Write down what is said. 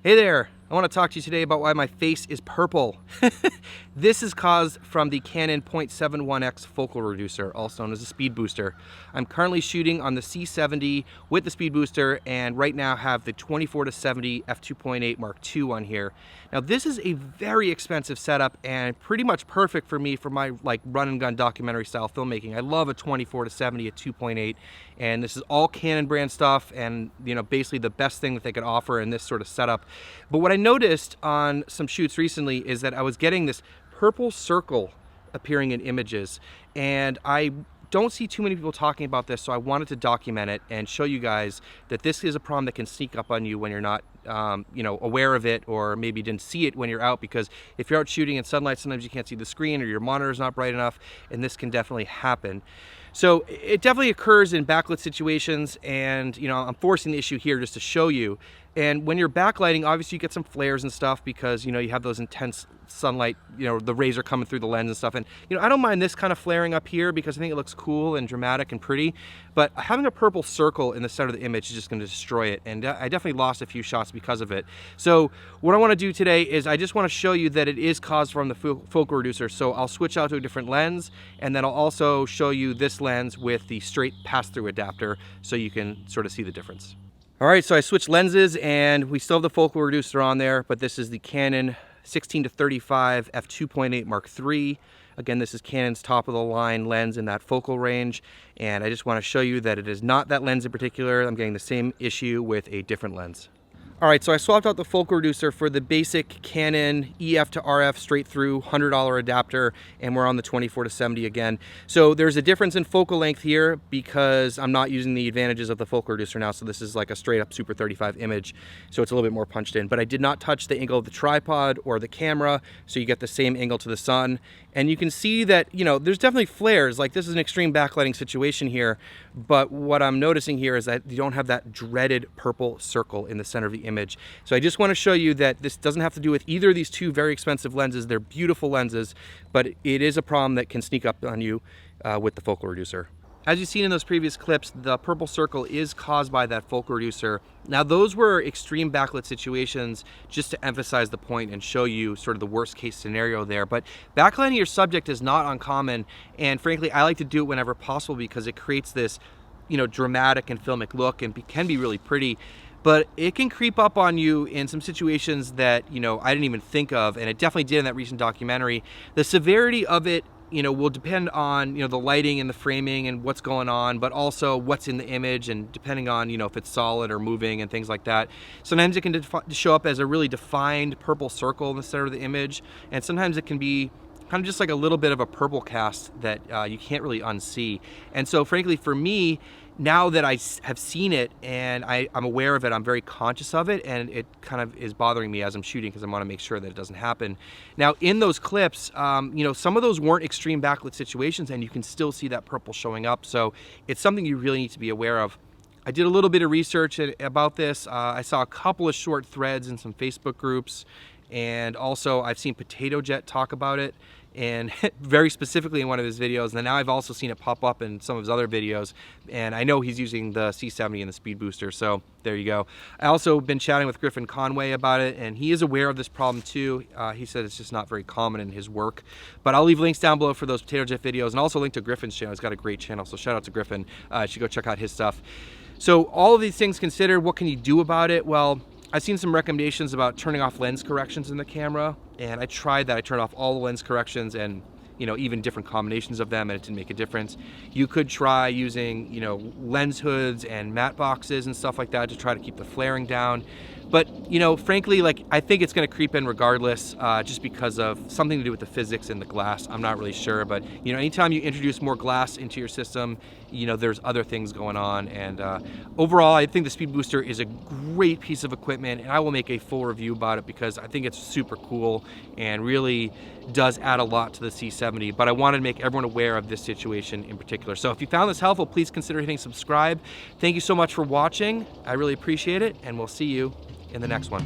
Hey there, I want to talk to you today about why my face is purple. This is caused from the Canon 0.71x focal reducer, also known as a speed booster. I'm currently shooting on the C70 with the speed booster and right now have the 24-70 f2.8 Mark II on here. Now this is a very expensive setup and pretty much perfect for me for my run and gun documentary style filmmaking. I love a 24-70 at 2.8 and this is all Canon brand stuff and basically the best thing that they could offer in this sort of setup. But what I noticed on some shoots recently is that I was getting this purple circle appearing in images, and I don't see too many people talking about this, so I wanted to document it and show you guys that this is a problem that can sneak up on you when you're not aware of it, or maybe didn't see it when you're out, because if you're out shooting in sunlight, sometimes you can't see the screen or your monitor is not bright enough, and this can definitely happen. So it definitely occurs in backlit situations, and I'm forcing the issue here just to show you. And when you're backlighting, obviously you get some flares and stuff because you have those intense sunlight, the rays are coming through the lens and stuff. And I don't mind this kind of flaring up here because I think it looks cool and dramatic and pretty, but having a purple circle in the center of the image is just going to destroy it. And I definitely lost a few shots because of it. So what I want to do today is I just want to show you that it is caused from the focal reducer. So I'll switch out to a different lens, and then I'll also show you this lens with the straight pass-through adapter so you can sort of see the difference. All right, so I switched lenses and we still have the focal reducer on there, but this is the Canon 16-35 f2.8 Mark III. Again, this is Canon's top of the line lens in that focal range, and I just want to show you that it is not that lens in particular. I'm getting the same issue with a different lens. All right, so I swapped out the focal reducer for the basic Canon EF-RF straight through $100 adapter, and we're on the 24-70 again. So there's a difference in focal length here because I'm not using the advantages of the focal reducer now, so this is like a straight up Super 35 image, so it's a little bit more punched in. But I did not touch the angle of the tripod or the camera, so you get the same angle to the sun. And you can see that, there's definitely flares. Like, this is an extreme backlighting situation here, but what I'm noticing here is that you don't have that dreaded purple circle in the center of the image. So I just want to show you that this doesn't have to do with either of these two very expensive lenses. They're beautiful lenses, but it is a problem that can sneak up on you with the focal reducer. As you've seen in those previous clips, the purple circle is caused by that focal reducer. Now, those were extreme backlit situations just to emphasize the point and show you sort of the worst case scenario there. But backlighting your subject is not uncommon, and frankly, I like to do it whenever possible because it creates this, dramatic and filmic look and can be really pretty. But it can creep up on you in some situations that, I didn't even think of, and it definitely did in that recent documentary. The severity of it will depend on, the lighting and the framing and what's going on, but also what's in the image and depending on, if it's solid or moving and things like that. Sometimes it can show up as a really defined purple circle in the center of the image, and sometimes it can be kind of just like a little bit of a purple cast that you can't really unsee. And so frankly, for me, now that I have seen it and I'm aware of it, I'm very conscious of it, and it kind of is bothering me as I'm shooting because I want to make sure that it doesn't happen. Now, in those clips, some of those weren't extreme backlit situations, and you can still see that purple showing up. So it's something you really need to be aware of. I did a little bit of research about this. I saw a couple of short threads in some Facebook groups, and also I've seen Potato Jet talk about it, and very specifically in one of his videos, and now I've also seen it pop up in some of his other videos, and I know he's using the C70 and the speed booster, so there you go. I also been chatting with Griffin Conway about it, and he is aware of this problem too. He said it's just not very common in his work, but I'll leave links down below for those Potato Jet videos, and also a link to Griffin's channel. He's got a great channel, so shout out to Griffin. You should go check out his stuff. So all of these things considered, what can you do about it? Well, I've seen some recommendations about turning off lens corrections in the camera, and I tried that. I turned off all the lens corrections and even different combinations of them, and it didn't make a difference. You could try using lens hoods and matte boxes and stuff like that to try to keep the flaring down. But frankly, I think it's going to creep in regardless, just because of something to do with the physics in the glass. I'm not really sure, but anytime you introduce more glass into your system, there's other things going on. And overall, I think the speed booster is a great piece of equipment, and I will make a full review about it because I think it's super cool and really does add a lot to the C70. But I wanted to make everyone aware of this situation in particular. So if you found this helpful, please consider hitting subscribe. Thank you so much for watching. I really appreciate it, and we'll see you in the next one.